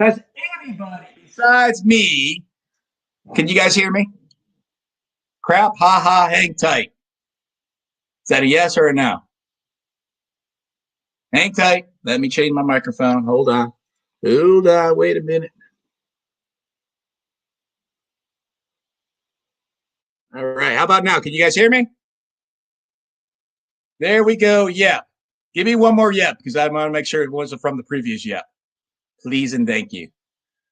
Has anybody besides me, can you guys hear me? Crap, ha ha, hang tight. Is that a yes or a no? Hang tight. Let me change my microphone. Hold on. Hold on. Wait a minute. All right. How about now? Can you guys hear me? There we go. Yep. Give me one more yep because I want to make sure it wasn't from the previous yep. Please and thank you.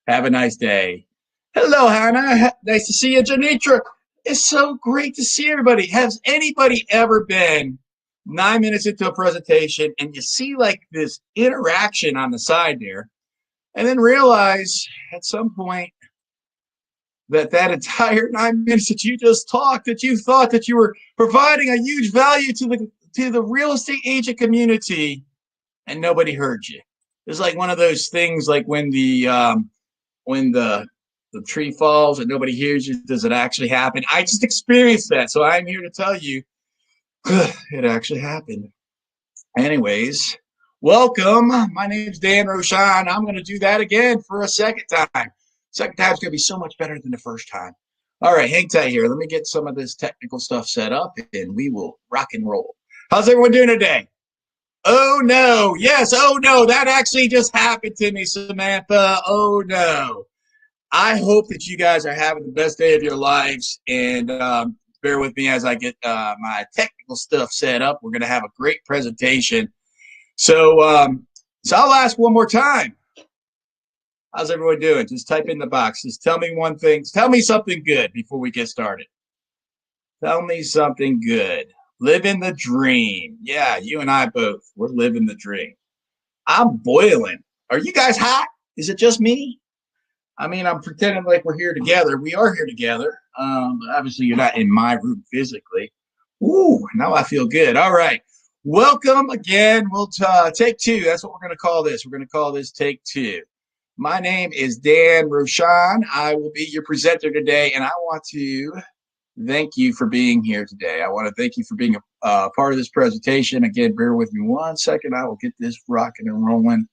Have a nice day. Hello, Hannah. Nice to see you, Janitra. It's so great to see everybody. Has anybody ever been 9 minutes into a presentation and you see like this interaction on the side there, and then realize at some point that that entire 9 minutes that you just talked, that you thought that you were providing a huge value to the real estate agent community, and nobody heard you. It's like one of those things, like when the tree falls and nobody hears you. Does it actually happen? I just experienced that, so I'm here to tell you it actually happened. Anyways, welcome. My name's Dan Roshan. I'm going to do that again for a second time. Second time's going to be so much better than the first time. All right, hang tight here. Let me get some of this technical stuff set up, and we will rock and roll. How's everyone doing today? Oh, no. Yes, oh, no. That actually just happened to me, Samantha. Oh, no. I hope that you guys are having the best day of your lives, and bear with me as I get my technical stuff set up. We're going to have a great presentation. So I'll ask one more time. How's everyone doing? Just type in the box. Just tell me one thing. Tell me something good before we get started. Tell me something good. Living the dream. Yeah, you and I both. We're living the dream. I'm boiling. Are you guys hot? Is it just me? I mean, I'm pretending like we're here together. We are here together. But obviously, you're not in my room physically. Ooh, now I feel good. All right. Welcome again. We'll take two. That's what we're going to call this. We're going to call this take two. My name is Dan Roshan. I will be your presenter today, and I want to thank you for being here today. I want to thank you for being a part of this presentation. Again, bear with me 1 second. I will get this rocking and rolling.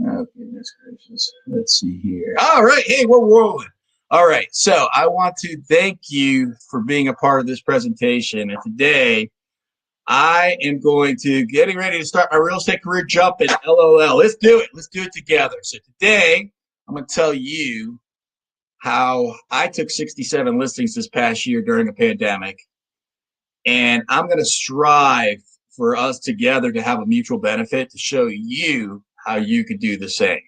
Oh, goodness gracious. Let's see here. All right. Hey, we're rolling. All right. So I want to thank you for being a part of this presentation. And today, I am getting ready to start my real estate career jumping. LOL. Let's do it. Let's do it together. So today, I'm going to tell you how I took 67 listings this past year during a pandemic. And I'm going to strive for us together to have a mutual benefit to show you how you could do the same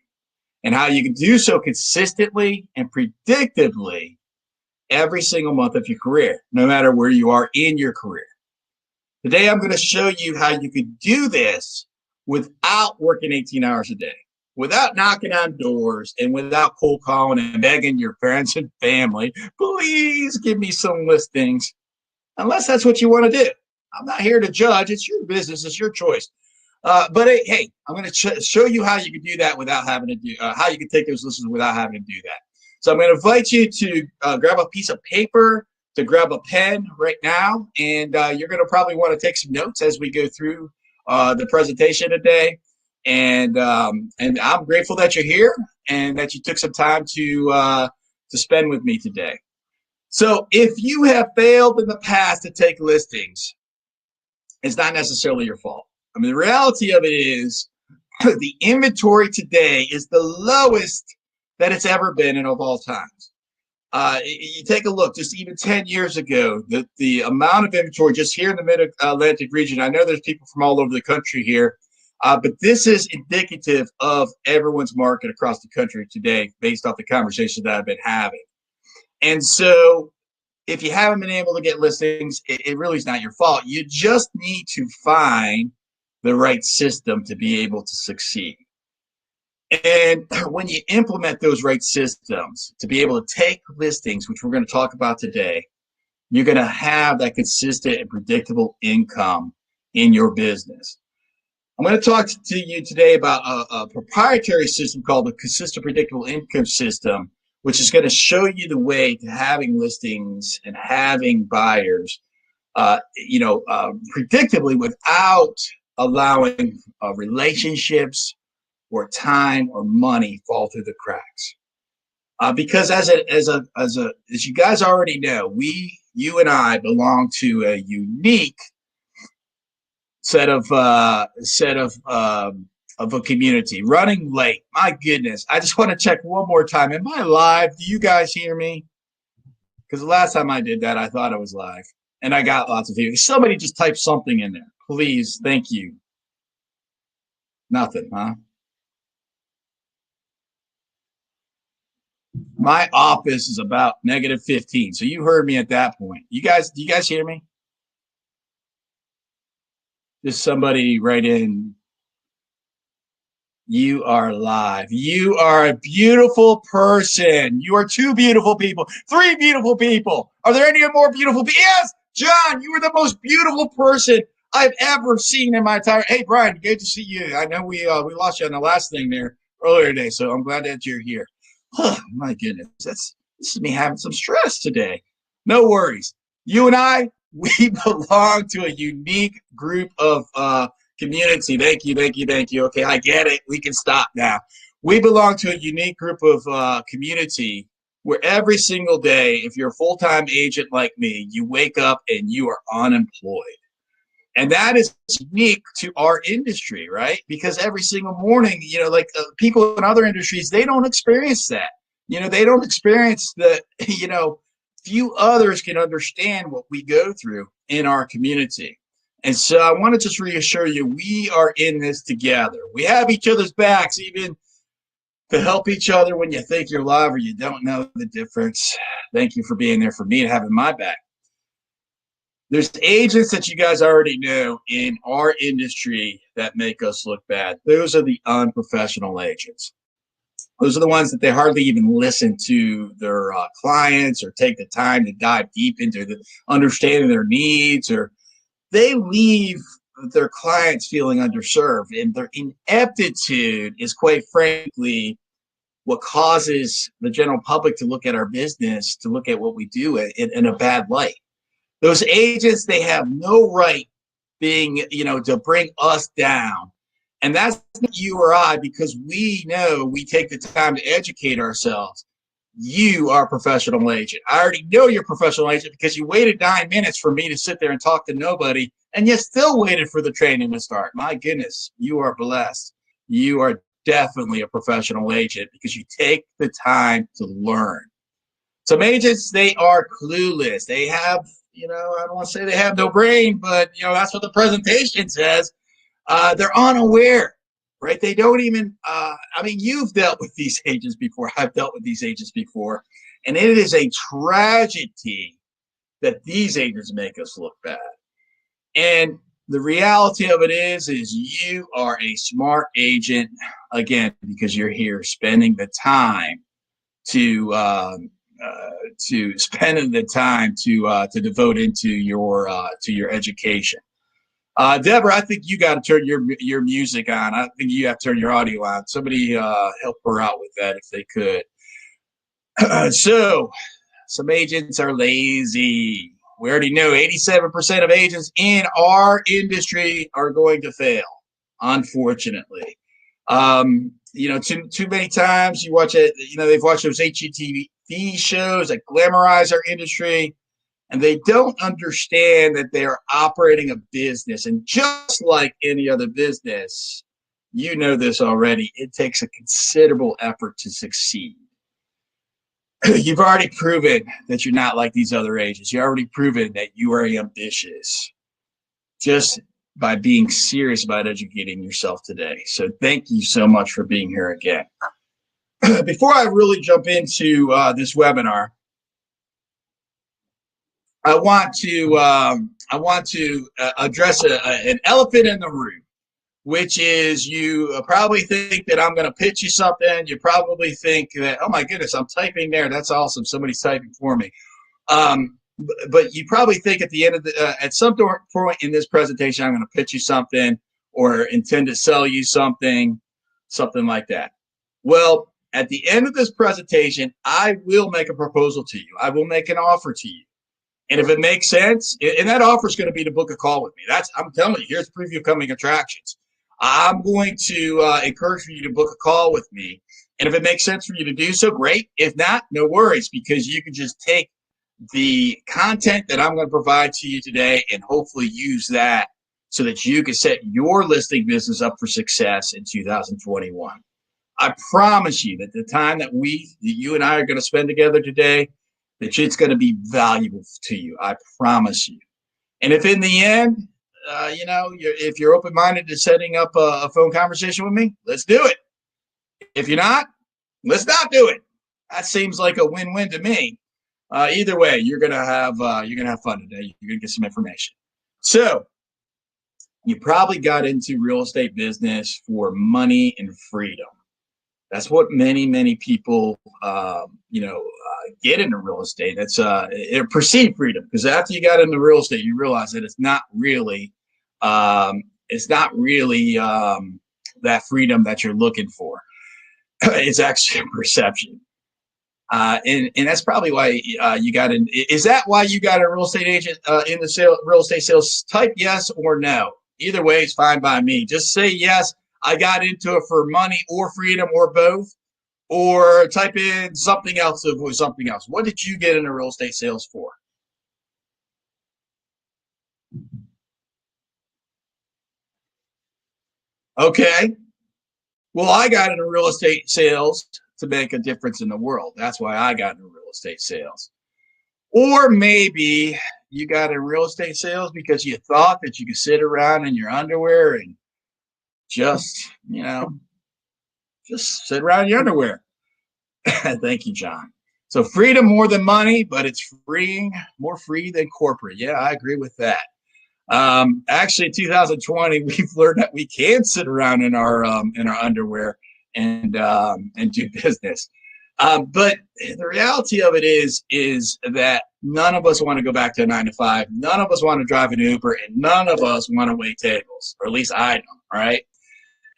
and how you can do so consistently and predictably every single month of your career, no matter where you are in your career. Today, I'm going to show you how you could do this without working 18 hours a day, without knocking on doors, and without cold calling and begging your friends and family, please give me some listings, unless that's what you want to do. I'm not here to judge. It's your business. It's your choice. But hey, I'm going to show you how you can do that without having to do, how you can take those listings without having to do that. So I'm going to invite you to grab a piece of paper, to grab a pen right now, and you're going to probably want to take some notes as we go through the presentation today. And I'm grateful that you're here and that you took some time to spend with me today. So if you have failed in the past to take listings, it's not necessarily your fault. I mean, the reality of it is the inventory today is the lowest that it's ever been in of all times. You take a look, just even 10 years ago, the amount of inventory just here in the Mid-Atlantic region, I know there's people from all over the country here, but this is indicative of everyone's market across the country today based off the conversations that I've been having. And so if you haven't been able to get listings, it really is not your fault. You just need to find the right system to be able to succeed. And when you implement those right systems to be able to take listings, which we're going to talk about today, you're going to have that consistent and predictable income in your business. I'm going to talk to you today about a proprietary system called the Consistent Predictable Income System, which is going to show you the way to having listings and having buyers, predictably without allowing relationships or time or money fall through the cracks. Because as you guys already know, you and I belong to a unique set of a community. Running late, my goodness! I just want to check one more time. Am I live? Do you guys hear me? Because the last time I did that, I thought I was live, and I got lots of views. Somebody just type something in there, please. Thank you. Nothing, huh? My office is about -15. So you heard me at that point. Do you guys hear me? Just somebody write in, you are live. You are a beautiful person. You are two beautiful people. Three beautiful people. Are there any more beautiful people? Yes, John, you are the most beautiful person I've ever seen in my entire. Hey, Brian, good to see you. I know we lost you on the last thing there earlier today, so I'm glad that you're here. Oh, my goodness, this is me having some stress today. No worries. You and I, we belong to a unique group of community. Thank you, thank you, thank you. Okay, I get it. We can stop now. We belong to a unique group of community where every single day, if you're a full-time agent like me, you wake up and you are unemployed. And that is unique to our industry, right? Because every single morning, like people in other industries, they don't experience that. They don't experience the, few others can understand what we go through in our community. And so I want to just reassure you, we are in this together. We have each other's backs, even to help each other when you think you're live or you don't know the difference. Thank you for being there for me and having my back. There's agents that you guys already know in our industry that make us look bad. Those are the unprofessional agents. Those are the ones that they hardly even listen to their clients or take the time to dive deep into the understanding their needs, or they leave their clients feeling underserved, and their ineptitude is quite frankly what causes the general public to look at our business, to look at what we do in a bad light. Those agents, they have no right being, to bring us down. And that's not you or I, because we know we take the time to educate ourselves. You are a professional agent. I already know you're a professional agent because you waited 9 minutes for me to sit there and talk to nobody, and you still waited for the training to start. My goodness, you are blessed. You are definitely a professional agent because you take the time to learn. Some agents, they are clueless. They have, I don't want to say they have no brain, but, that's what the presentation says. They're unaware, right? They don't even, you've dealt with these agents before. I've dealt with these agents before. And it is a tragedy that these agents make us look bad. And the reality of it is you are a smart agent, again, because you're here spending the time to devote into your education. Deborah, I think you got to turn your music on. I think you have to turn your audio on. Somebody help her out with that if they could. So, some agents are lazy. We already know 87% of agents in our industry are going to fail, unfortunately. Too many times you watch it, they've watched those HGTV shows that glamorize our industry, and they don't understand that they are operating a business. And just like any other business, you know this already, it takes a considerable effort to succeed. You've already proven that you're not like these other agents. You've already proven that you are ambitious just by being serious about educating yourself today. So thank you so much for being here again. Before I really jump into this webinar, I want to address an elephant in the room, which is you probably think that I'm going to pitch you something. You probably think that, oh my goodness, I'm typing there. That's awesome. Somebody's typing for me. But you probably think at the end of at some point in this presentation, I'm going to pitch you something or intend to sell you something like that. Well, at the end of this presentation, I will make a proposal to you. I will make an offer to you. And if it makes sense, and that offer is going to be to book a call with me. I'm telling you, here's preview coming attractions. I'm going to encourage for you to book a call with me. And if it makes sense for you to do so, great. If not, no worries, because you can just take the content that I'm going to provide to you today and hopefully use that so that you can set your listing business up for success in 2021. I promise you that the time that you and I are going to spend together today, that it's going to be valuable to you. I promise you. And if in the end, if you're open-minded to setting up a phone conversation with me, let's do it. If you're not, let's not do it. That seems like a win-win to me. Either way, you're gonna have fun today. You're gonna get some information. So you probably got into real estate business for money and freedom. That's what many people, get into real estate. That's perceived freedom, because after you got into real estate, you realize that it's not really that freedom that you're looking for. It's actually a perception. And that's probably why you got in. Is that why you got a real estate agent in the real estate sales? Type yes or no. Either way, it's fine by me. Just say yes. I got into it for money or freedom or both, or type in something else or something else. What did you get into real estate sales for? Okay. Well, I got into real estate sales to make a difference in the world. That's why I got into real estate sales. Or maybe you got in real estate sales because you thought that you could sit around in your underwear and just, just sit around in your underwear. Thank you, John. So freedom more than money, but it's more free than corporate. Yeah, I agree with that. Actually, in 2020, we've learned that we can sit around in our underwear and do business. But the reality of it is that none of us want to go back to a 9 to 5. None of us want to drive an Uber, and none of us want to wait tables, or at least I don't. Right.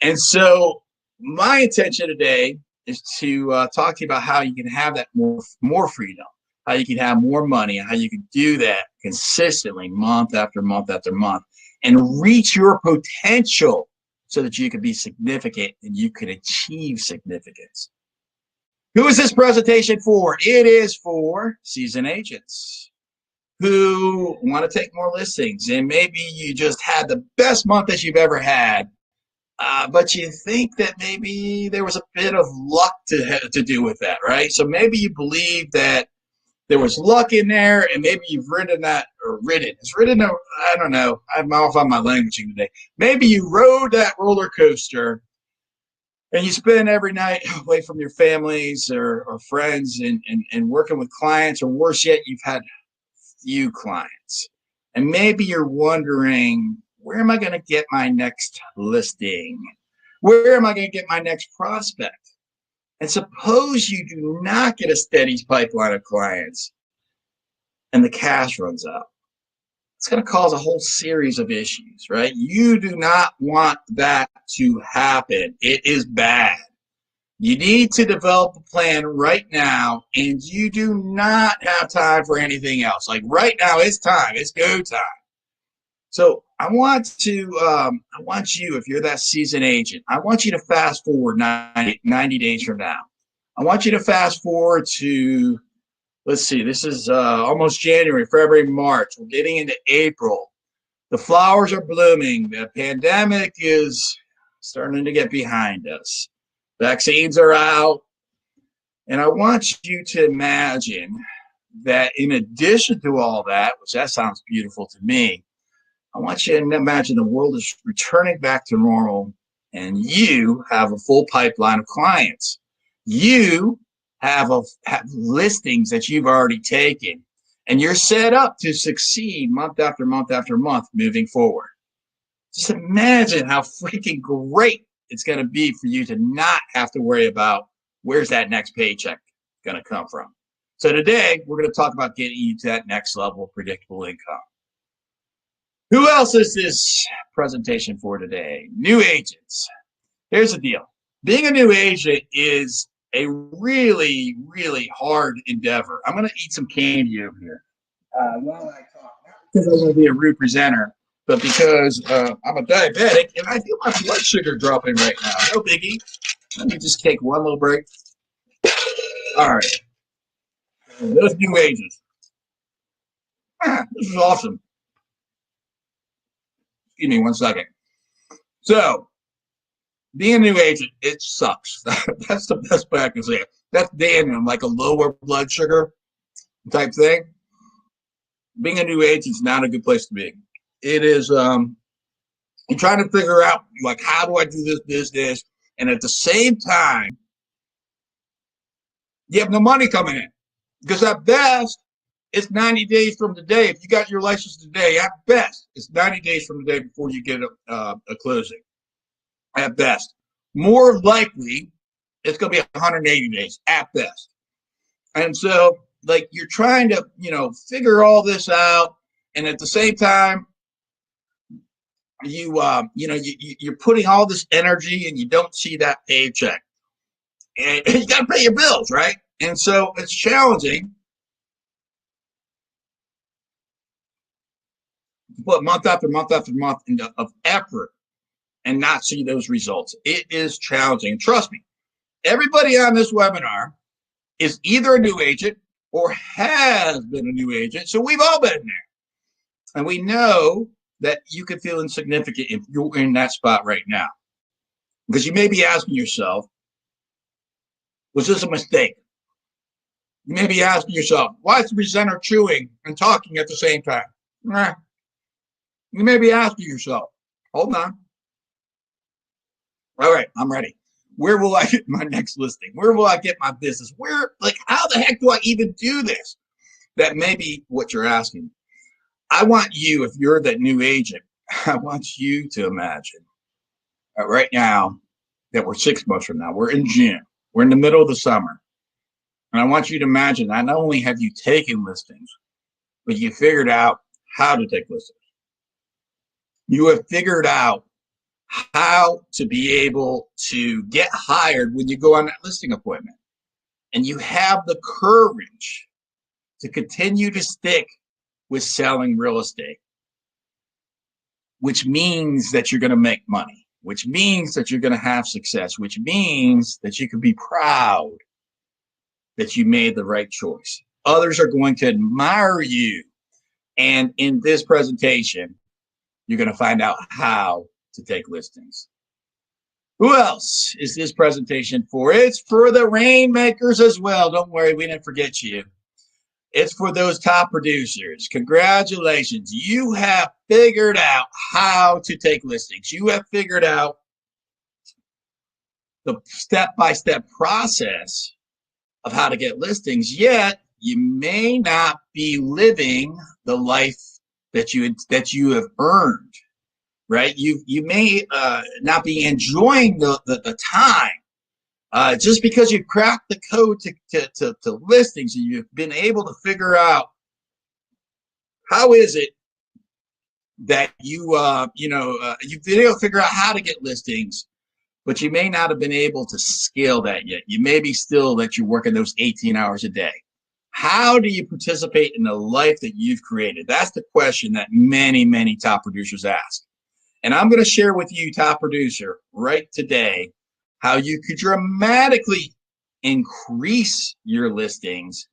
And so my intention today is to talk to you about how you can have that more freedom, how you can have more money, and how you can do that consistently month after month after month and reach your potential so that you can be significant and you can achieve significance. Who is this presentation for? It is for seasoned agents who want to take more listings, and maybe you just had the best month that you've ever had, but you think that maybe there was a bit of luck to do with that, right? So maybe you believe that there was luck in there, and maybe you've ridden that, or ridden. It's ridden, I don't know. I'm off on my languaging today. Maybe you rode that roller coaster and you spend every night away from your families or friends and working with clients, or worse yet, you've had few clients. And maybe you're wondering, where am I going to get my next listing? Where am I going to get my next prospect? And suppose you do not get a steady pipeline of clients and the cash runs out. It's going to cause a whole series of issues, right? You do not want that to happen. It is bad. You need to develop a plan right now, and you do not have time for anything else. Like right now, it's time. It's go time. So I want you, if you're that seasoned agent, I want you to fast forward 90 days from now. I want you to fast forward to, let's see, this is almost January, February, March. We're getting into April. The flowers are blooming. The pandemic is starting to get behind us. Vaccines are out. And I want you to imagine that in addition to all that, which that sounds beautiful to me, I want you to imagine the world is returning back to normal and you have a full pipeline of clients. You have listings that you've already taken, and you're set up to succeed month after month after month moving forward. Just imagine how freaking great it's going to be for you to not have to worry about where's that next paycheck going to come from. So today, we're going to talk about getting you to that next level of predictable income. Who else is this presentation for today? New agents. Here's the deal. Being a new agent is a really, really hard endeavor. I'm going to eat some candy over here while I talk, not because I'm going to be a rude presenter, but because I'm a diabetic and I feel my blood sugar dropping right now. No biggie. Let me just take one little break. All right. Those new ages. This is awesome. Excuse me 1 second. So, being a new agent, it sucks. That's the best way I can say it. That's damning, like a lower blood sugar type thing. Being a new agent is not a good place to be. It is, you're trying to figure out, like, how do I do this business? And at the same time, you have no money coming in. Because at best, it's 90 days from today. If you got your license today, at best, it's 90 days from today before you get a closing. At best. More likely, it's going to be 180 days at best. And so, like, you're trying to, figure all this out. And at the same time, you're putting all this energy and you don't see that paycheck. And you got to pay your bills, right? And so it's challenging. Put month after month after month of effort and not see those results. It is challenging. Trust me, everybody on this webinar is either a new agent or has been a new agent. So we've all been there. And we know that you can feel insignificant if you're in that spot right now. Because you may be asking yourself, was this a mistake? You may be asking yourself, why is the presenter chewing and talking at the same time? You may be asking yourself, hold on. All right, I'm ready. Where will I get my next listing? Where will I get my business? How the heck do I even do this? That may be what you're asking. I want you, if you're that new agent, I want you to imagine right now that we're 6 months from now. We're in June. We're in the middle of the summer. And I want you to imagine not only have you taken listings, but you figured out how to take listings. You have figured out how to be able to get hired when you go on that listing appointment. And you have the courage to continue to stick with selling real estate, which means that you're going to make money, which means that you're going to have success, which means that you can be proud that you made the right choice. Others are going to admire you. And in this presentation, you're going to find out how to take listings. Who else is this presentation for? It's for the rainmakers as well. Don't worry, we didn't forget you. It's for those top producers. Congratulations. You have figured out how to take listings. You have figured out the step-by-step process of how to get listings, yet you may not be living the life that you have earned, right? You may not be enjoying the time just because you've cracked the code to listings and you've been able to figure out how is it that you've been able to figure out how to get listings, but you may not have been able to scale that yet. You may be still that you're working those 18 hours a day. How do you participate in the life that you've created? That's the question that many, many top producers ask. And I'm going to share with you, top producer, right today, how you could dramatically increase your listings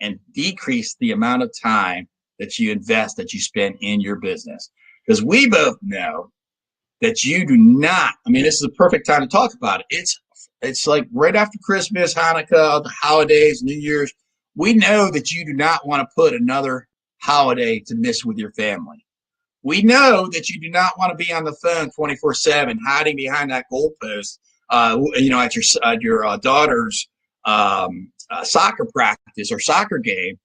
and decrease the amount of time that you invest, that you spend in your business. Because we both know that you do not, this is the perfect time to talk about it. It's like right after Christmas, Hanukkah, the holidays, New Year's. We know that you do not want to put another holiday to miss with your family. We know that you do not want to be on the phone 24/7, hiding behind that goalpost, at your daughter's soccer practice or soccer game,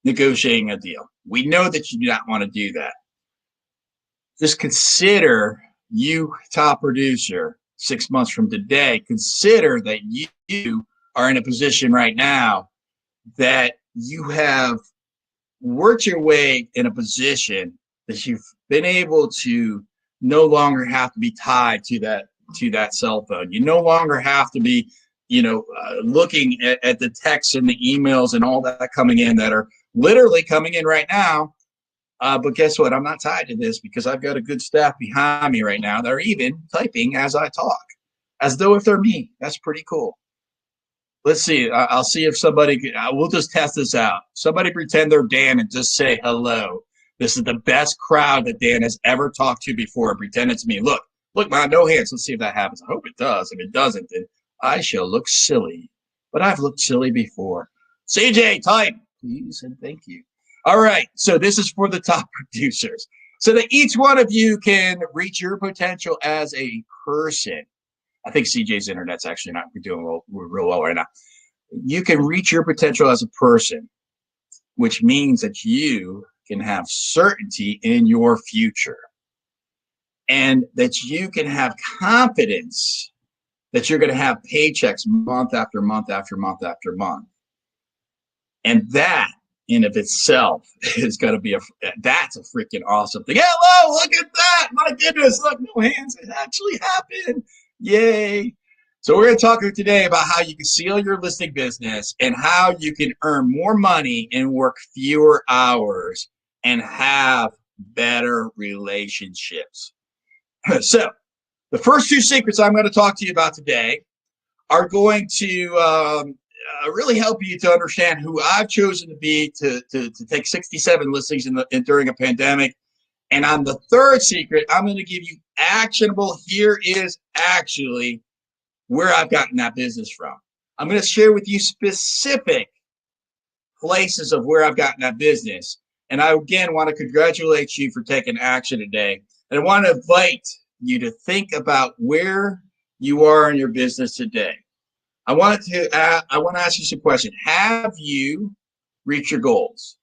negotiating a deal. We know that you do not want to do that. Just consider, you top producer, 6 months from today, consider that you are in a position right now that you have worked your way in a position that you've been able to no longer have to be tied to that cell phone. You no longer have to be, looking at the texts and the emails and all that coming in that are literally coming in right now But guess what? I'm not tied to this because I've got a good staff behind me right now that are even typing as I talk, as though if they're me. That's pretty cool. Let's see. I'll see if somebody. We'll just test this out. Somebody pretend they're Dan and just say hello. This is the best crowd that Dan has ever talked to before. Pretend it's me. Look, man, no hands. Let's see if that happens. I hope it does. If it doesn't, then I shall look silly. But I've looked silly before. CJ, type, please, and thank you. All right. So this is for the top producers, so that each one of you can reach your potential as a person. I think CJ's internet's actually not doing real well right now. You can reach your potential as a person, which means that you can have certainty in your future and that you can have confidence that you're going to have paychecks month after month after month after month. And that in of itself is going to be that's a freaking awesome thing. Hello, look at that. My goodness, look, no hands. It actually happened. Yay. So we're going to talk today about how you can scale your listing business and how you can earn more money and work fewer hours and have better relationships. So the first two secrets I'm going to talk to you about today are going to really help you to understand who I've chosen to be to take 67 listings during a pandemic. And on the third secret, I'm going to give you actionable. Here is actually where I've gotten that business from. I'm going to share with you specific places of where I've gotten that business. And I, again, want to congratulate you for taking action today. And I want to invite you to think about where you are in your business today. I want to ask you some questions. Have you reached your goals?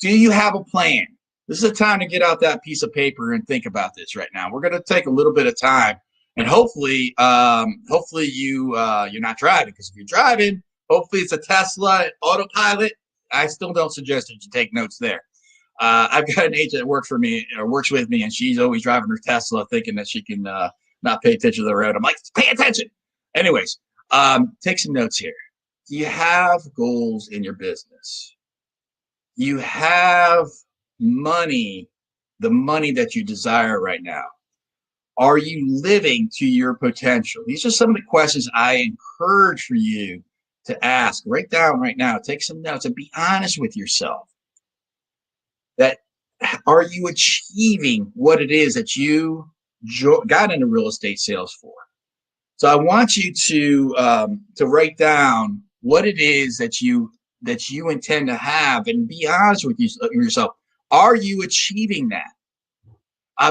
Do you have a plan? This is a time to get out that piece of paper and think about this right now. We're going to take a little bit of time, and hopefully you're not driving, because if you're driving, hopefully it's a Tesla autopilot. I still don't suggest that you take notes there. I've got an agent that works with me, and she's always driving her Tesla, thinking that she can not pay attention to the road. I'm like, pay attention. Anyways, take some notes here. Do you have goals in your business? You have money, the money that you desire right now. Are you living to your potential? These are some of the questions I encourage for you to ask. Write down right now. Take some notes and be honest with yourself. That are you achieving what it is that you got into real estate sales for? So I want you to write down what it is that you intend to have, and be honest with yourself. Are you achieving that?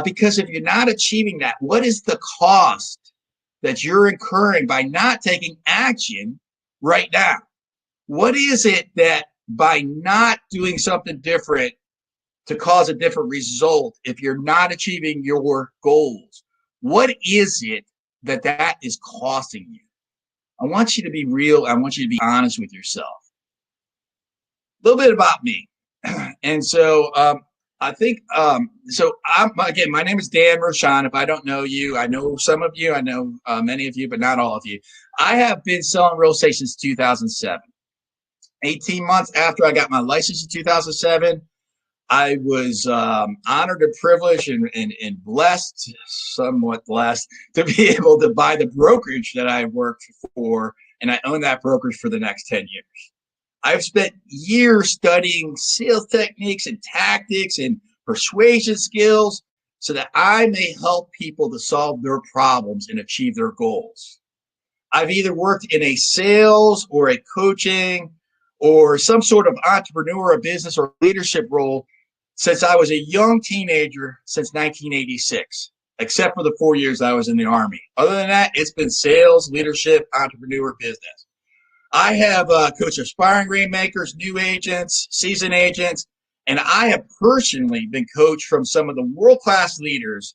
Because if you're not achieving that, what is the cost that you're incurring by not taking action right now? What is it that by not doing something different to cause a different result, if you're not achieving your goals, what is it that is costing you? I want you to be real. I want you to be honest with yourself. A little bit about me. And so I think, my name is Dan Rochon. If I don't know you, I know some of you, I know many of you, but not all of you. I have been selling real estate since 2007. 18 months after I got my license in 2007, I was honored and privileged and blessed, somewhat blessed, to be able to buy the brokerage that I worked for, and I own that brokerage for the next 10 years. I've spent years studying sales techniques and tactics and persuasion skills so that I may help people to solve their problems and achieve their goals. I've either worked in a sales or a coaching or some sort of entrepreneur, a business or leadership role since I was a young teenager, since 1986, except for the 4 years I was in the Army. Other than that, it's been sales, leadership, entrepreneur, business. I have coached aspiring rainmakers, new agents, seasoned agents, and I have personally been coached from some of the world-class leaders,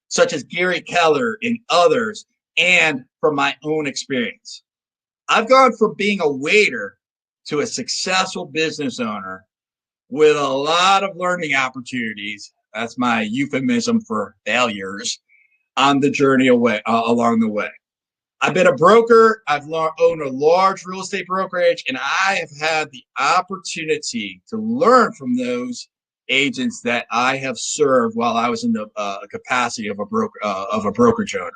such as Gary Keller and others, and from my own experience. I've gone from being a waiter to a successful business owner with a lot of learning opportunities. That's my euphemism for failures on the journey along the way. I've been a broker. I've owned a large real estate brokerage, and I have had the opportunity to learn from those agents that I have served while I was in the capacity of a brokerage owner,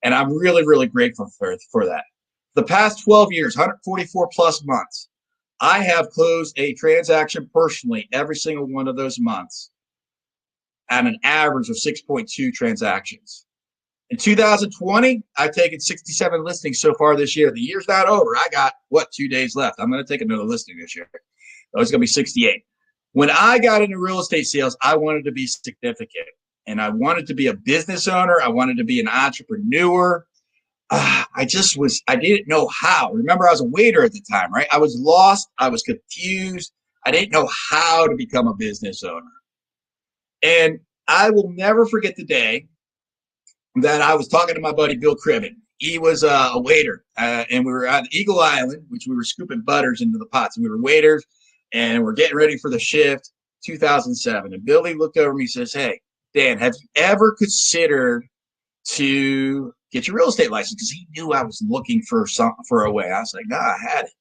and I'm really, really grateful for that. The past 12 years, 144 plus months, I have closed a transaction personally every single one of those months at an average of 6.2 transactions. In 2020, I've taken 67 listings so far this year. The year's not over. I got, 2 days left. I'm going to take another listing this year. Oh, it's going to be 68. When I got into real estate sales, I wanted to be significant. And I wanted to be a business owner. I wanted to be an entrepreneur. I didn't know how. Remember, I was a waiter at the time, right? I was lost. I was confused. I didn't know how to become a business owner. And I will never forget the day that I was talking to my buddy, Bill Cribben. He was a waiter, and we were at Eagle Island, which we were scooping butters into the pots. And we were waiters, and we're getting ready for the shift, 2007. And Billy looked over me and says, "Hey, Dan, have you ever considered to get your real estate license?" Because he knew I was looking for a way. I was like, "Nah, I had it."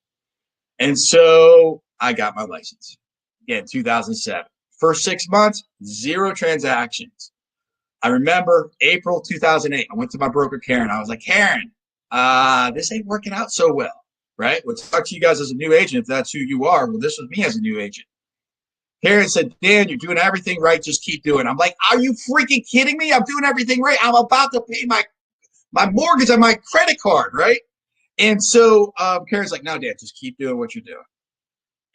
And so I got my license. Again, 2007. First 6 months, 0 transactions. I remember April 2008, I went to my broker, Karen. I was like, "Karen, this ain't working out so well, right? We'll talk to you guys as a new agent if that's who you are." Well, this was me as a new agent. Karen said, "Dan, you're doing everything right. Just keep doing it." I'm like, "Are you freaking kidding me? I'm doing everything right. I'm about to pay my mortgage on my credit card, right?" And so Karen's like, "No, Dan, just keep doing what you're doing."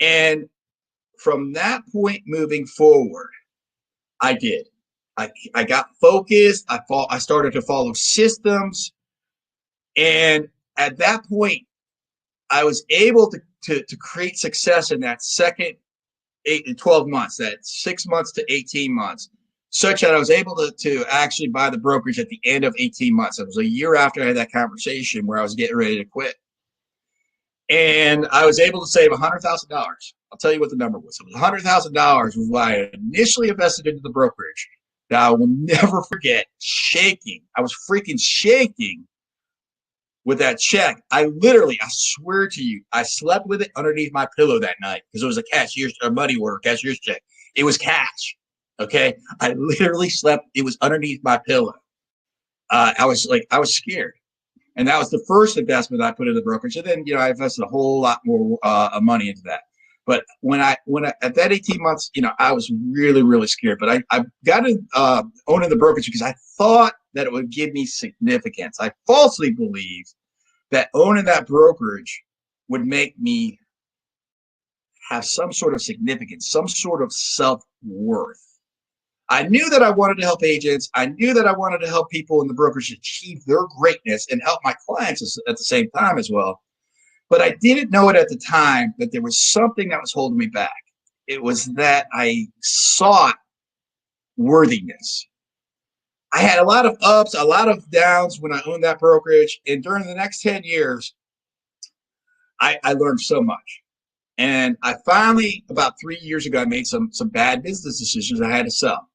And from that point moving forward, I did. I got focused. I started to follow systems. And at that point, I was able to create success in that second 8 to 12 months, that 6 months to 18 months, such that I was able to actually buy the brokerage at the end of 18 months. It was a year after I had that conversation where I was getting ready to quit. And I was able to save $100,000. I'll tell you what the number was. It was $100,000 was what I initially invested into the brokerage. Now, I will never forget shaking. I was freaking shaking with that check. I swear to you, I slept with it underneath my pillow that night because it was a money order, cashier's check. It was cash. Okay. I literally slept. It was underneath my pillow. I was scared. And that was the first investment I put in the brokerage. And then, I invested a whole lot more money into that. But when I at that 18 months, I was really, really scared. But I got to owning the brokerage because I thought that it would give me significance. I falsely believed that owning that brokerage would make me have some sort of significance, some sort of self-worth. I knew that I wanted to help agents. I knew that I wanted to help people in the brokerage achieve their greatness and help my clients at the same time as well. But I didn't know it at the time that there was something that was holding me back. It was that I sought worthiness. I had a lot of ups, a lot of downs when I owned that brokerage. And during the next 10 years, I learned so much. And I finally, about 3 years ago, I made some bad business decisions. I had to sell.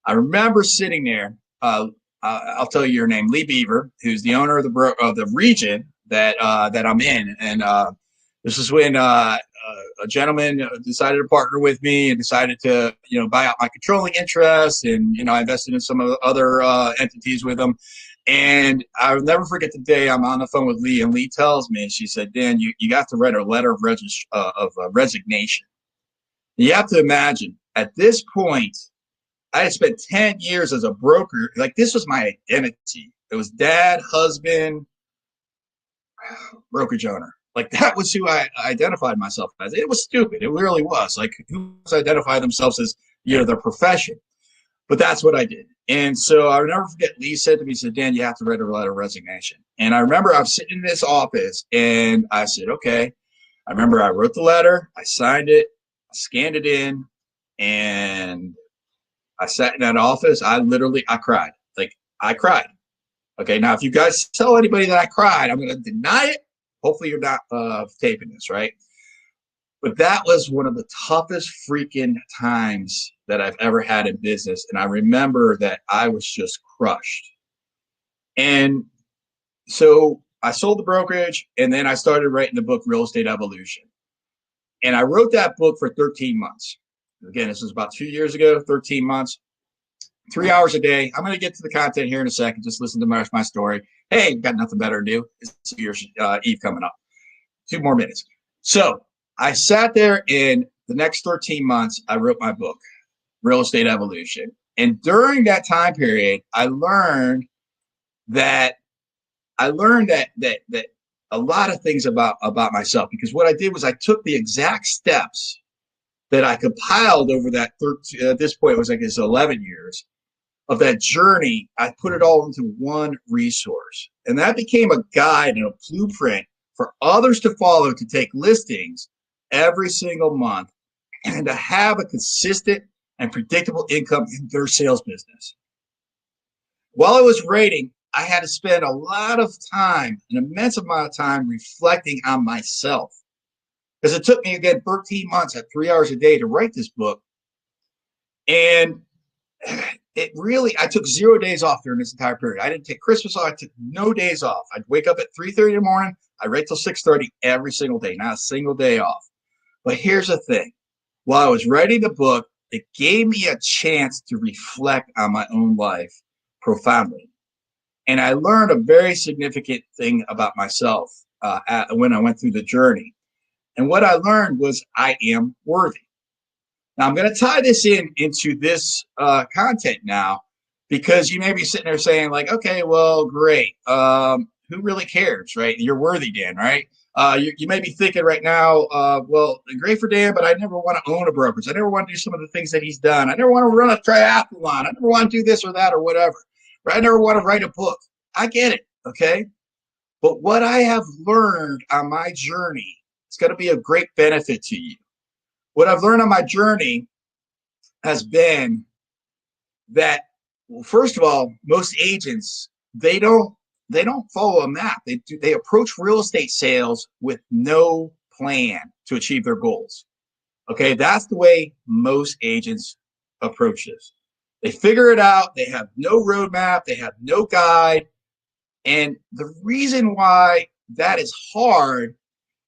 I remember sitting there. I'll tell you your name, Lee Beaver, who's the owner of the region that I'm in. And this is when a gentleman decided to partner with me and decided to buy out my controlling interest, and I invested in some of the other entities with him. And I'll never forget the day I'm on the phone with Lee, and Lee tells me, and she said, "Dan, you got to write a letter of resignation." You have to imagine at this point, I had spent 10 years as a broker. Like, this was my identity. It was dad, husband, brokerage owner. Like, that was who I identified myself as. It was stupid. It really was. Like, who identify themselves as, their profession? But that's what I did. And so I'll never forget, Lee said to me, he said, "Dan, you have to write a letter of resignation." And I remember I was sitting in this office and I said, "Okay." I remember I wrote the letter, I signed it, I scanned it in, and I sat in that office. I cried. Like, I cried. Okay, now if you guys tell anybody that I cried, I'm going to deny it. Hopefully you're not taping this, right? But that was one of the toughest freaking times that I've ever had in business. And I remember that I was just crushed. And so I sold the brokerage, and then I started writing the book, Real Estate Evolution. And I wrote that book for 13 months. Again, this was about 2 years ago, 13 months, 3 hours a day. I'm going to get to the content here in a second. Just listen to my story. Hey, got nothing better to do. It's New Year's Eve coming up. 2 more minutes. So I sat there, and the next 13 months, I wrote my book, Real Estate Evolution. And during that time period, I learned that that a lot of things about myself, because what I did was I took the exact steps that I compiled over that 13, at this point it was, I guess, 11 years of that journey. I put it all into one resource, and that became a guide and a blueprint for others to follow, to take listings every single month and to have a consistent and predictable income in their sales business. While I was writing, I had to spend a lot of time, an immense amount of time, reflecting on myself. Because it took me, again, 13 months at 3 hours a day to write this book. And it really, I took 0 days off during this entire period. I didn't take Christmas off. I took no days off. I'd wake up at 3:30 in the morning. I'd write till 6:30 every single day, not a single day off. But here's the thing. While I was writing the book, it gave me a chance to reflect on my own life profoundly. And I learned a very significant thing about myself when I went through the journey. And what I learned was I am worthy. Now I'm going to tie this into this content now, because you may be sitting there saying like, okay, well, great. Who really cares, right? You're worthy, Dan, right? You may be thinking right now, well, great for Dan, but I never want to own a brokerage. I never want to do some of the things that he's done. I never want to run a triathlon. I never want to do this or that or whatever. Right? I never want to write a book. I get it, okay? But what I have learned on my journey, it's going to be of great benefit to you. What I've learned on my journey has been that, well, first of all, most agents, they don't follow a map. They approach real estate sales with no plan to achieve their goals. Okay, that's the way most agents approach this. They figure it out. They have no roadmap. They have no guide. And the reason why that is hard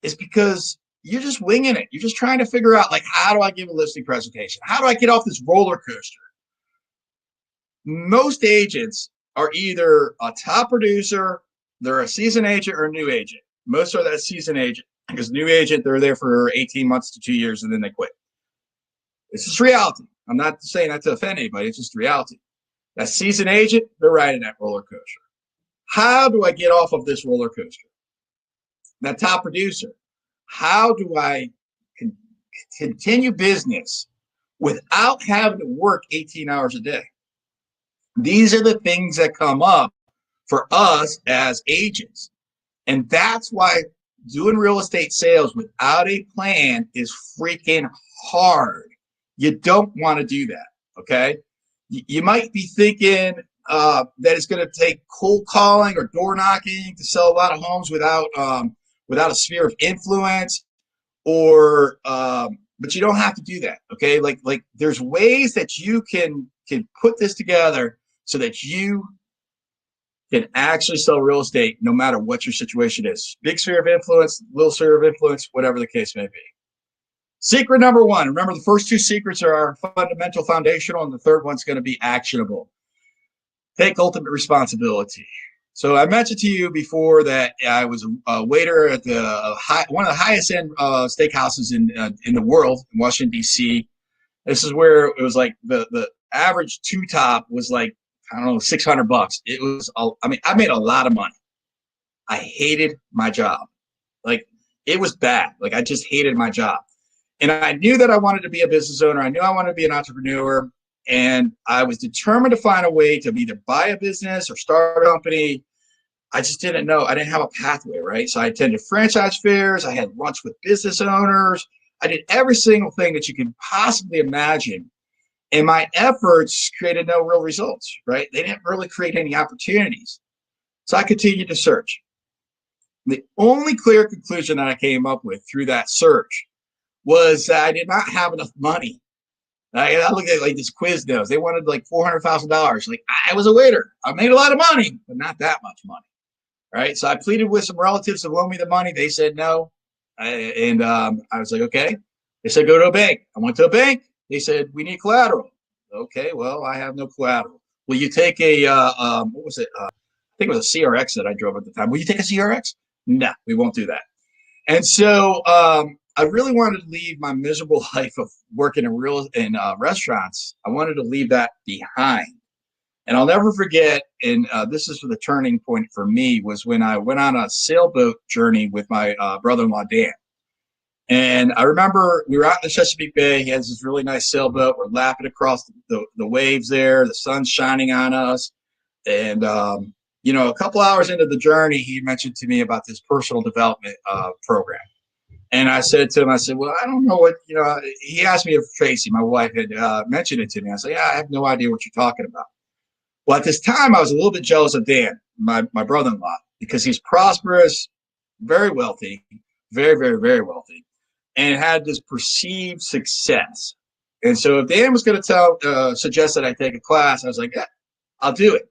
is because you're just winging it. You're just trying to figure out, like, how do I give a listing presentation? How do I get off this roller coaster? Most agents are either a top producer, they're a seasoned agent, or a new agent. Most are that seasoned agent, because new agent, they're there for 18 months to 2 years and then they quit. It's just reality. I'm not saying that to offend anybody. It's just reality. That seasoned agent, they're riding that roller coaster. How do I get off of this roller coaster? That top producer, how do I continue business without having to work 18 hours a day? These are the things that come up for us as agents. And that's why doing real estate sales without a plan is freaking hard. You don't want to do that, okay? You might be thinking that it's going to take cold calling or door knocking to sell a lot of homes without a sphere of influence, or but you don't have to do that, okay? Like there's ways that you can put this together so that you can actually sell real estate no matter what your situation is. Big sphere of influence, little sphere of influence, whatever the case may be. Secret number one. Remember, the first 2 secrets are our fundamental, foundational, and the third one's going to be actionable. Take ultimate responsibility. So I mentioned to you before that I was a waiter at one of the highest end steakhouses in the world, in Washington, D.C. This is where it was like the average 2-top was like, I don't know, $600. It was, I made a lot of money. I hated my job. Like, it was bad. Like, I just hated my job. And I knew that I wanted to be a business owner. I knew I wanted to be an entrepreneur. And I was determined to find a way to either buy a business or start a company. I just didn't know. I didn't have a pathway, right? So I attended franchise fairs. I had lunch with business owners. I did every single thing that you could possibly imagine. And my efforts created no real results, right? They didn't really create any opportunities. So I continued to search. The only clear conclusion that I came up with through that search was that I did not have enough money. I looked at like this Quiznos. They wanted like $400,000. Like, I was a waiter. I made a lot of money, but not that much money, right? So I pleaded with some relatives to loan me the money. They said no. I was like, okay. They said, go to a bank. I went to a bank. They said, we need collateral. Okay, well, I have no collateral. Will you take a, what was it? I think it was a CRX that I drove at the time. Will you take a CRX? No, we won't do that. And so I really wanted to leave my miserable life of working in restaurants. I wanted to leave that behind. And I'll never forget, and this is the turning point for me, was when I went on a sailboat journey with my brother-in-law, Dan. And I remember we were out in the Chesapeake Bay. He has this really nice sailboat. We're lapping across the waves there. The sun's shining on us. And, a couple hours into the journey, he mentioned to me about this personal development program. And I said to him, well, I don't know what, he asked me if Tracy, my wife, had mentioned it to me. I said, yeah, I have no idea what you're talking about. Well, at this time, I was a little bit jealous of Dan, my brother-in-law, because he's prosperous, very wealthy, very, very, very wealthy, and had this perceived success. And so if Dan was going to suggest that I take a class, I was like, yeah, I'll do it.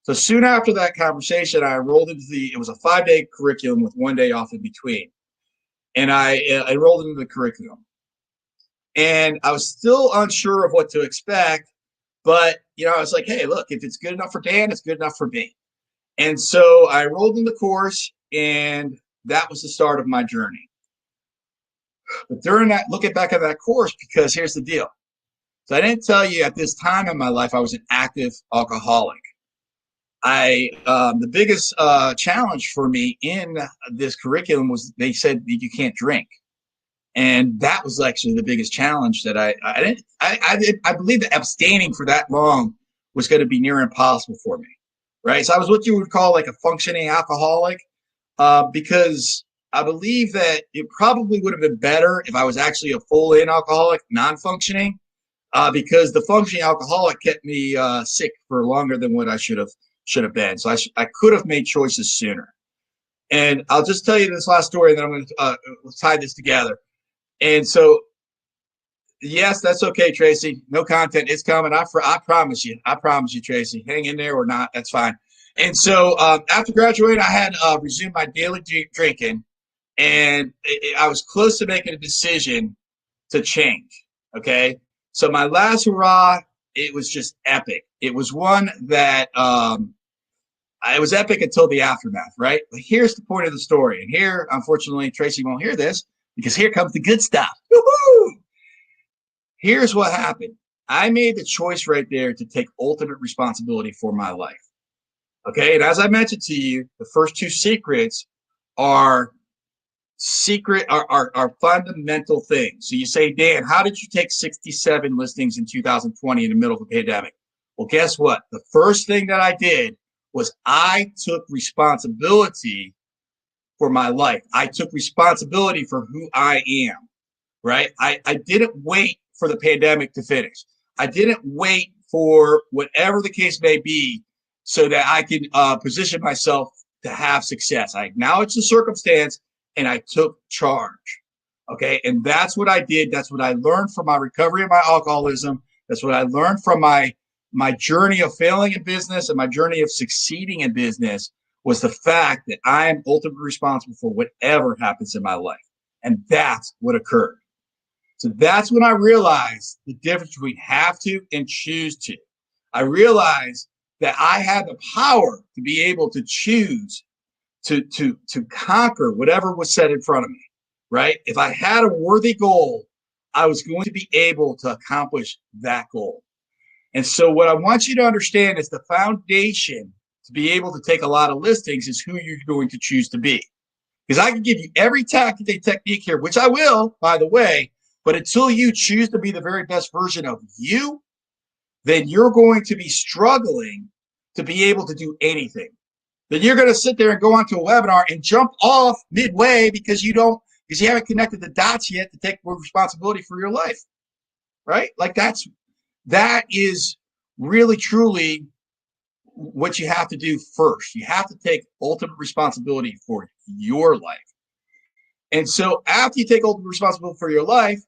So soon after that conversation, I enrolled into it was a 5-day curriculum with 1 day off in between. And I enrolled into the curriculum. And I was still unsure of what to expect. But, I was like, hey, look, if it's good enough for Dan, it's good enough for me. And so I enrolled in the course, and that was the start of my journey. But during that, looking back at that course, because here's the deal. So I didn't tell you at this time in my life, I was an active alcoholic. The biggest challenge for me in this curriculum was they said that you can't drink. And that was actually the biggest challenge that I believe that abstaining for that long was going to be near impossible for me. Right. So I was what you would call like a functioning alcoholic, because I believe that it probably would have been better if I was actually a full in alcoholic, non-functioning, because the functioning alcoholic kept me sick for longer than what I should have been. So I could have made choices sooner. And I'll just tell you this last story, and then I'm going to tie this together. And so, yes, that's okay, Tracy. No content. It's coming. I promise you. I promise you, Tracy. Hang in there or not. That's fine. And so after graduating, I had resumed my daily drinking, and I was close to making a decision to change. Okay. So my last hurrah, it was just epic. It was one that it was epic until the aftermath, right? But here's the point of the story. And here, unfortunately, Tracy won't hear this, because here comes the good stuff. Woo-hoo! Here's what happened. I made the choice right there to take ultimate responsibility for my life. Okay. And as I mentioned to you, the first two secrets are fundamental things. So you say, Dan, how did you take 67 listings in 2020 in the middle of a pandemic? Well, guess what? The first thing that I did was I took responsibility for my life. I took responsibility for who I am, right? I didn't wait for the pandemic to finish. I didn't wait for whatever the case may be so that I can position myself to have success. I acknowledged the circumstance and I took charge. Okay. And that's what I did. That's what I learned from my recovery of my alcoholism. That's what I learned from my journey of failing in business and my journey of succeeding in business, was the fact that I am ultimately responsible for whatever happens in my life. And that's what occurred. So that's when I realized the difference between have to and choose to. I realized that I had the power to be able to choose to conquer whatever was set in front of me, right? If I had a worthy goal, I was going to be able to accomplish that goal. And so what I want you to understand is the foundation to be able to take a lot of listings is who you're going to choose to be. Because I can give you every tactic and technique here, which I will, by the way, but until you choose to be the very best version of you, then you're going to be struggling to be able to do anything. Then you're going to sit there and go onto a webinar and jump off midway because you haven't connected the dots yet to take more responsibility for your life, right? Like that is really, truly what you have to do first. You have to take ultimate responsibility for your life. And so after you take ultimate responsibility for your life,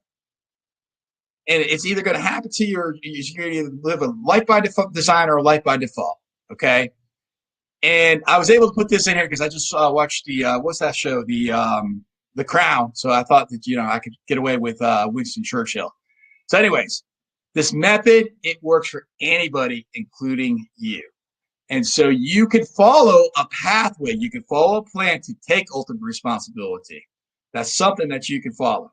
and it's either going to happen to you or you're going to live a life by default design or a life by default. Okay. And I was able to put this in here because I just watched the, what's that show? The Crown. So I thought that, I could get away with Winston Churchill. So anyways, this method, it works for anybody, including you. And so you can follow a pathway. You can follow a plan to take ultimate responsibility. That's something that you can follow.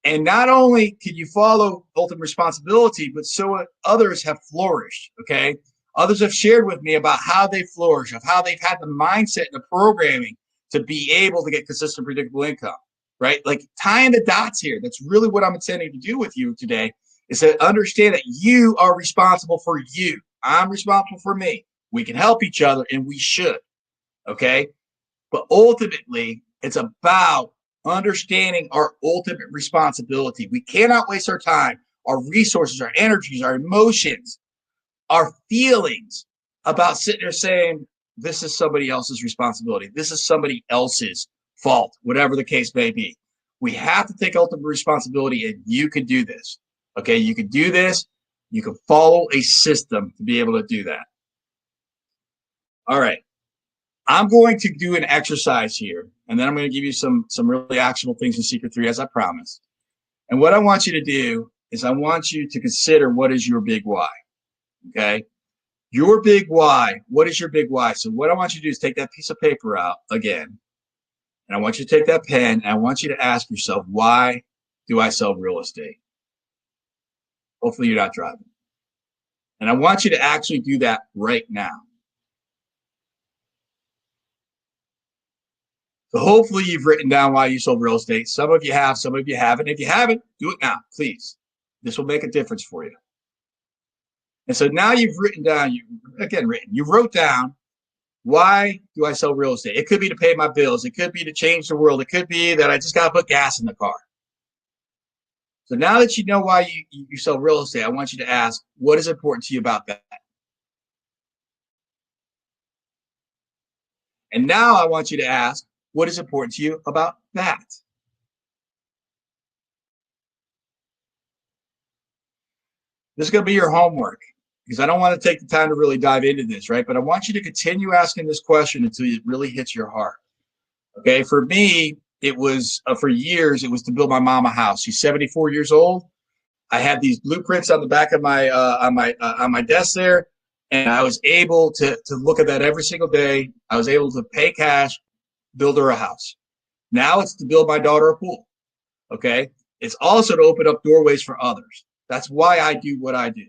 And not only can you follow ultimate responsibility, but so others have flourished, okay? Others have shared with me about how they flourish, of how they've had the mindset and the programming to be able to get consistent, predictable income, right? Like tying the dots here. That's really what I'm intending to do with you today, is to understand that you are responsible for you. I'm responsible for me. We can help each other, and we should, okay? But ultimately, it's about understanding our ultimate responsibility. We cannot waste our time, our resources, our energies, our emotions, our feelings about sitting there saying, this is somebody else's responsibility. This is somebody else's fault, whatever the case may be. We have to take ultimate responsibility, and you can do this. Okay, you can do this. You can follow a system to be able to do that. All right. I'm going to do an exercise here, and then I'm going to give you some really actionable things in Secret 3, as I promised. And what I want you to do is I want you to consider, what is your big why, okay? Your big why. What is your big why? So what I want you to do is take that piece of paper out again, and I want you to take that pen, and I want you to ask yourself, why do I sell real estate? Hopefully you're not driving. And I want you to actually do that right now. So hopefully you've written down why you sold real estate. Some of you have, some of you haven't. If you haven't, do it now, please. This will make a difference for you. And so now you've written down, you wrote down, why do I sell real estate? It could be to pay my bills. It could be to change the world. It could be that I just got to put gas in the car. So now that you know why you sell real estate, I want you to ask, what is important to you about that? And now I want you to ask, what is important to you about that? This is going to be your homework, because I don't want to take the time to really dive into this, right? But I want you to continue asking this question until it really hits your heart. Okay, for me, it was for years, it was to build my mom a house. She's 74 years old. I had these blueprints on the back of my on my desk there, and I was able to look at that every single day. I was able to pay cash, build her a house. Now it's to build my daughter a pool. Okay, it's also to open up doorways for others. That's why I do what I do.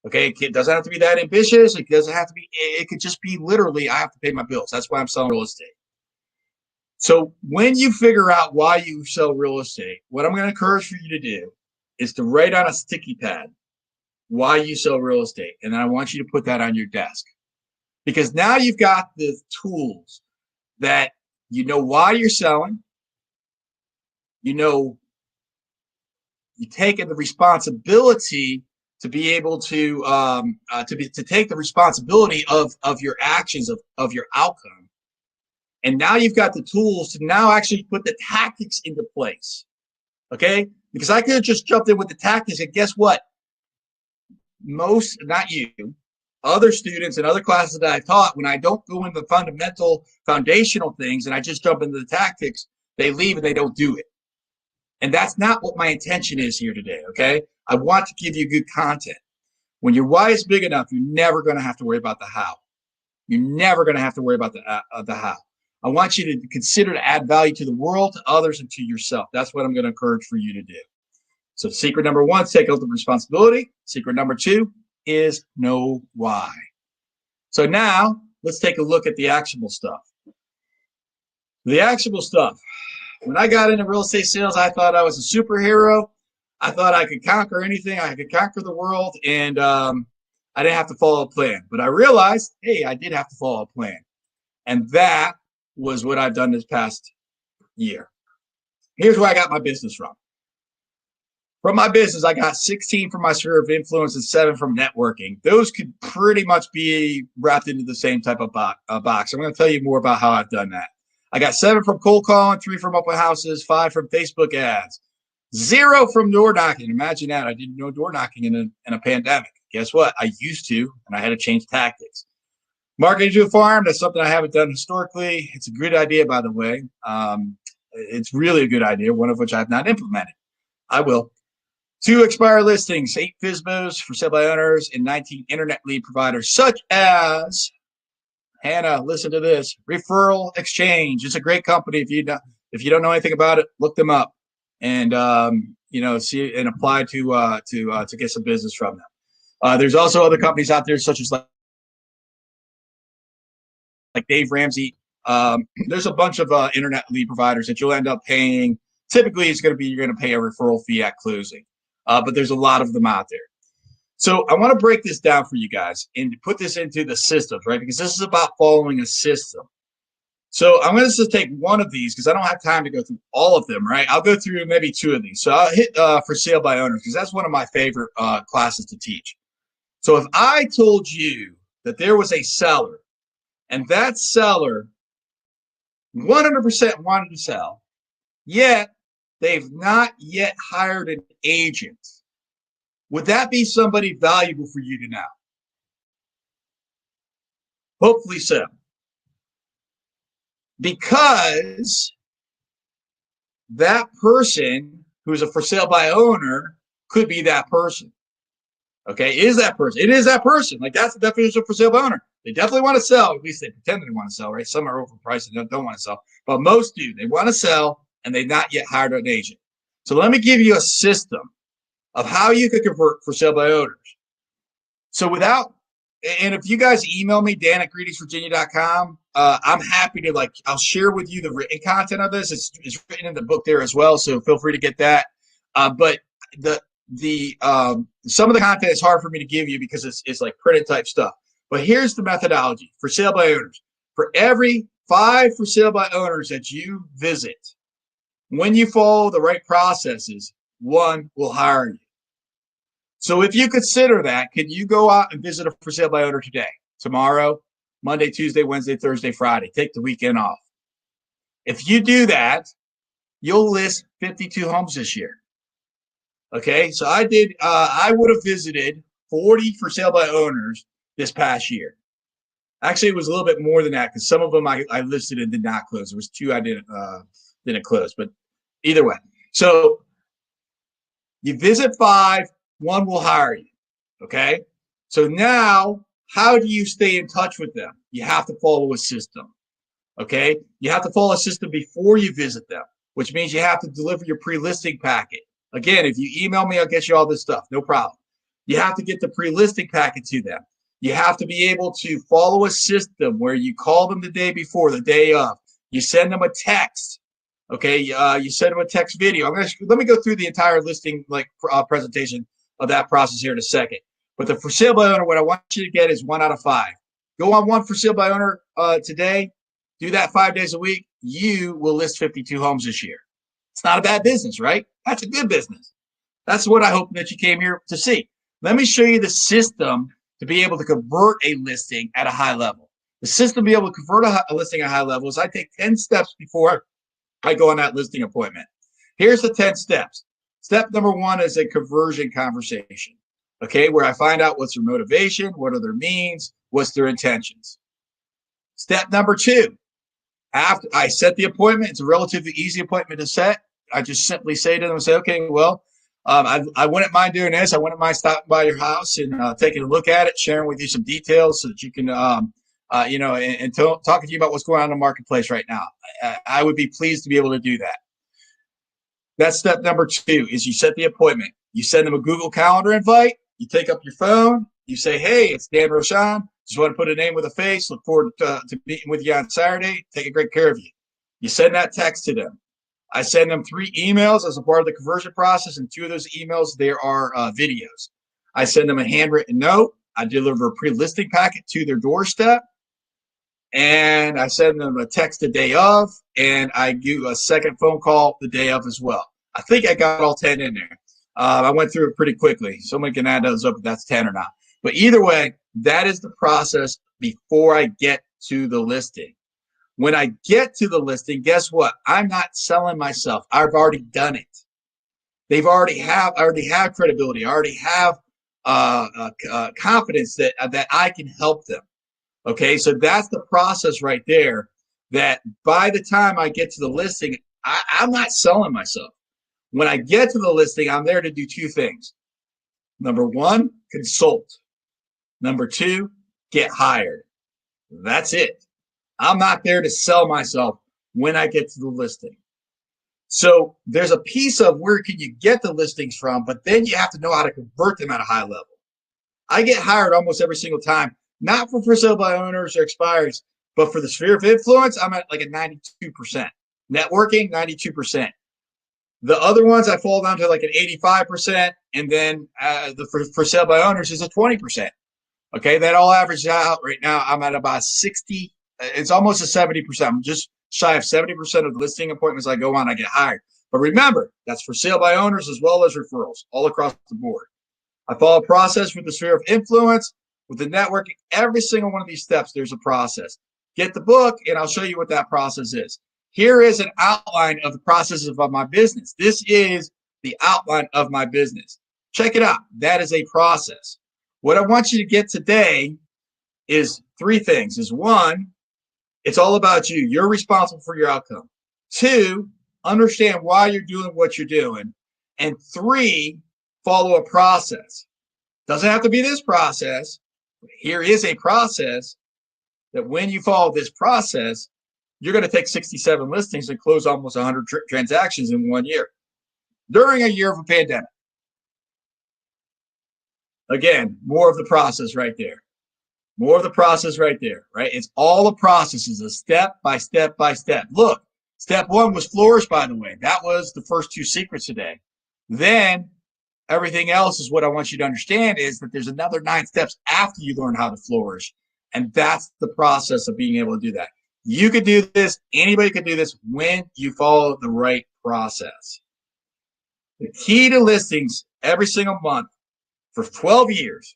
Okay, it doesn't have to be that ambitious. It doesn't have to be. It could just be literally, I have to pay my bills. That's why I'm selling real estate. So when you figure out why you sell real estate, what I'm going to encourage for you to do is to write on a sticky pad why you sell real estate. And then I want you to put that on your desk, because now you've got the tools that you know why you're selling. You know, you take the responsibility to be able to take the responsibility of your actions, of your outcome. And now you've got the tools to now actually put the tactics into place. Okay? Because I could have just jumped in with the tactics, and guess what? Most, not you, other students and other classes that I taught, when I don't go into the fundamental, foundational things and I just jump into the tactics, they leave and they don't do it. And that's not what my intention is here today, okay? I want to give you good content. When your why is big enough, you're never going to have to worry about the how. You're never going to have to worry about the how. I want you to consider to add value to the world, to others, and to yourself. That's what I'm going to encourage for you to do. So secret number 1, take ultimate responsibility. Secret number 2 is know why. So now let's take a look at the actionable stuff. The actionable stuff. When I got into real estate sales, I thought I was a superhero. I thought I could conquer anything. I could conquer the world, and I didn't have to follow a plan. But I realized, hey, I did have to follow a plan. And that was what I've done this past year. Here's where I got my business from. From my business, I got 16 from my sphere of influence and 7 from networking. Those could pretty much be wrapped into the same type of box. I'm going to tell you more about how I've done that. I got 7 from cold calling, 3 from open houses, 5 from Facebook ads, 0 from door knocking. Imagine that. I didn't know door knocking in a pandemic. Guess what? I used to, and I had to change tactics. Marketing to a farm, that's something I haven't done historically. It's a good idea, by the way. It's really a good idea, one of which I have not implemented. I will. 2 expired listings, 8 FSBOs for sale by owners, and 19 internet lead providers, such as, Hannah, listen to this, Referral Exchange. It's a great company. If you don't know anything about it, look them up and see and apply to get some business from them. There's also other companies out there, such as like Dave Ramsey. There's a bunch of internet lead providers that you'll end up paying. Typically, you're going to pay a referral fee at closing, but there's a lot of them out there. So I want to break this down for you guys and put this into the systems, right? Because this is about following a system. So I'm going to just take one of these because I don't have time to go through all of them, right? I'll go through maybe 2 of these. So I'll hit for sale by owners because that's one of my favorite classes to teach. So if I told you that there was a seller and that seller 100% wanted to sell, yet they've not yet hired an agent, would that be somebody valuable for you to know? Hopefully so. Because that person who's a for sale by owner could be that person. Okay, is that person? It is that person. Like, that's the definition of for sale by owner. They definitely want to sell. At least they pretend they want to sell, right? Some are overpriced and don't want to sell, but most do. They want to sell and they've not yet hired an agent. So let me give you a system of how you could convert for sale by owners. So and if you guys email me, dan@greetingsvirginia.com, I'm happy to I'll share with you the written content of this. It's written in the book there as well, so feel free to get that. But some of the content is hard for me to give you because it's like printed type stuff. But here's the methodology for sale by owners. For every 5 for sale by owners that you visit, when you follow the right processes, 1 will hire you. So if you consider that, can you go out and visit a for sale by owner today, tomorrow, Monday, Tuesday, Wednesday, Thursday, Friday? Take the weekend off. If you do that, you'll list 52 homes this year. Okay, so I would have visited 40 for sale by owners this past year. Actually, it was a little bit more than that because some of them I listed and did not close. There was 2 I didn't close, but either way. So you visit 5, 1 will hire you. Okay, so now how do you stay in touch with them? You have to follow a system. Okay, you have to follow a system before you visit them, which means you have to deliver your pre-listing packet. Again, if you email me, I'll get you all this stuff, no problem. You have to get the pre-listing packet to them. You have to be able to follow a system where you call them the day before, the day of. You send them a text. Okay, you send them a text video. Let me go through the entire listing presentation of that process here in a second. But the for sale by owner, what I want you to get is 1 out of 5. Go on 1 for sale by owner today. Do that 5 days a week. You will list 52 homes this year. It's not a bad business, right? That's a good business. That's what I hope that you came here to see. Let me show you the system to be able to convert a listing at a high level. The system to be able to convert a listing at a high level is I take 10 steps before I go on that listing appointment. Here's the 10 steps. Step number 1 is a conversion conversation, okay, where I find out what's their motivation, what are their means, what's their intentions. Step number 2, after I set the appointment, it's a relatively easy appointment to set. I just simply say to them, say, okay, well, I wouldn't mind doing this. I wouldn't mind stopping by your house and taking a look at it, sharing with you some details so that you can, and talking to you about what's going on in the marketplace right now. I would be pleased to be able to do that. That's step number 2 is you set the appointment. You send them a Google Calendar invite. You take up your phone. You say, hey, it's Dan Roshan. Just want to put a name with a face. Look forward to meeting with you on Saturday. Taking great care of you. You send that text to them. I send them 3 emails as a part of the conversion process, and 2 of those emails, there are videos. I send them a handwritten note. I deliver a pre-listing packet to their doorstep, and I send them a text the day of, and I do a second phone call the day of as well. I think I got all 10 in there. I went through it pretty quickly. Someone can add those up if that's 10 or not. But either way, that is the process before I get to the listing. When I get to the listing, guess what? I'm not selling myself. I've already done it. I already have credibility. I already have confidence that I can help them. Okay, so that's the process right there. That by the time I get to the listing, I'm not selling myself. When I get to the listing, I'm there to do two things. Number one, consult. Number two, get hired. That's it. I'm not there to sell myself when I get to the listing. So there's a piece of where can you get the listings from, but then you have to know how to convert them at a high level. I get hired almost every single time, not for sale by owners or expireds, but for the sphere of influence, I'm at like a 92%. Networking, 92%. The other ones I fall down to like an 85%, and then the for sale by owners is a 20%. Okay, that all averages out right now. I'm at about 60. It's almost a 70%. I'm just shy of 70% of the listing appointments I go on, I get hired. But remember, that's for sale by owners as well as referrals, all across the board. I follow a process with the sphere of influence, with the networking. Every single one of these steps, there's a process. Get the book, and I'll show you what that process is. Here is an outline of the processes of my business. This is the outline of my business. Check it out. That is a process. What I want you to get today is three things. Is one, it's all about you. You're responsible for your outcome. Two, understand why you're doing what you're doing. And three, follow a process. Doesn't have to be this process. Here is a process that when you follow this process, you're going to take 67 listings and close almost 100 transactions in 1 year during a year of a pandemic. Again, more of the process right there. More of the process right there, right? It's all a process. It's a step by step by step. Look, step one was flourish, by the way. That was the first two secrets today. Then everything else is what I want you to understand is that there's another 9 steps after you learn how to flourish. And that's the process of being able to do that. You could do this. Anybody could do this when you follow the right process. The key to listings every single month for 12 years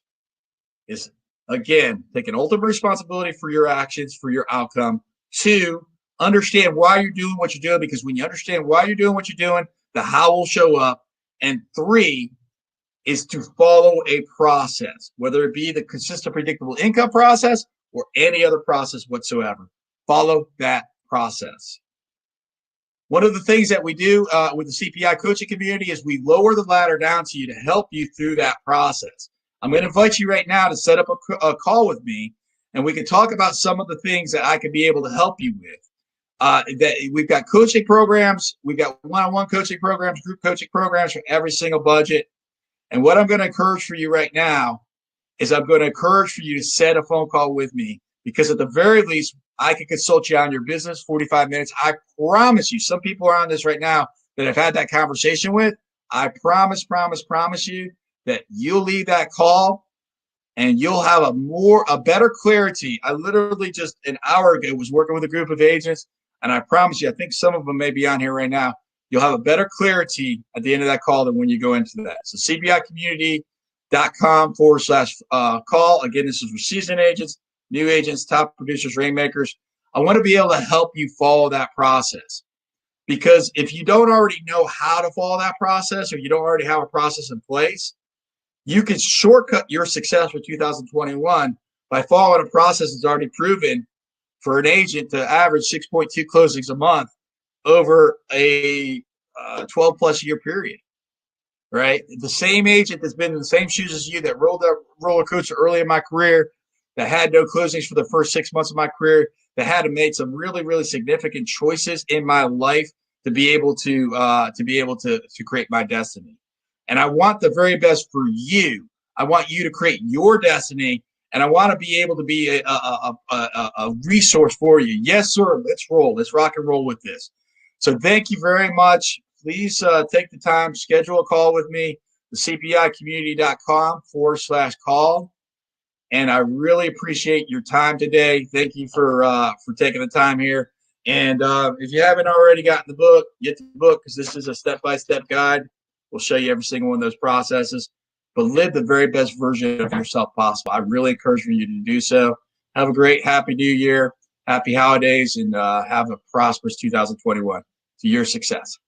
is, again, taking ultimate responsibility for your actions, for your outcome. 2, understand why you're doing what you're doing, because when you understand why you're doing what you're doing, the how will show up. And 3 is to follow a process, whether it be the consistent, predictable income process or any other process whatsoever. Follow that process. One of the things that we do with the CPI coaching community is we lower the ladder down to you to help you through that process. I'm going to invite you right now to set up a call with me, and we can talk about some of the things that I could be able to help you with. That we've got coaching programs, we've got one-on-one coaching programs, group coaching programs for every single budget. And what I'm going to encourage for you right now is I'm going to encourage for you to set a phone call with me, because at the very least, I can consult you on your business, 45 minutes. I promise you, some people are on this right now that I've had that conversation with. I promise you that you'll leave that call and you'll have a better clarity. I literally just an hour ago was working with a group of agents, and I promise you, I think some of them may be on here right now. You'll have a better clarity at the end of that call than when you go into that. So cbicommunity.com/call. Again, this is for seasoned agents, new agents, top producers, rainmakers. I want to be able to help you follow that process, because if you don't already know how to follow that process, or you don't already have a process in place, you can shortcut your success for 2021 by following a process that's already proven for an agent to average 6.2 closings a month over a 12 plus year period, right? The same agent that's been in the same shoes as you, that rolled that roller coaster early in my career, that had no closings for the first 6 months of my career, that had to make some really, really significant choices in my life to be able to create my destiny. And I want the very best for you. I want you to create your destiny, and I want to be able to be a resource for you. Yes, sir. Let's roll. Let's rock and roll with this. So thank you very much. Please take the time, schedule a call with me, the cpicommunity.com/call. And I really appreciate your time today. Thank you for taking the time here. And if you haven't already gotten the book, get the book, because this is a step-by-step guide. We'll show you every single one of those processes, but live the very best version of yourself possible. I really encourage you to do so. Have a great, happy new year, happy holidays, and have a prosperous 2021 to your success.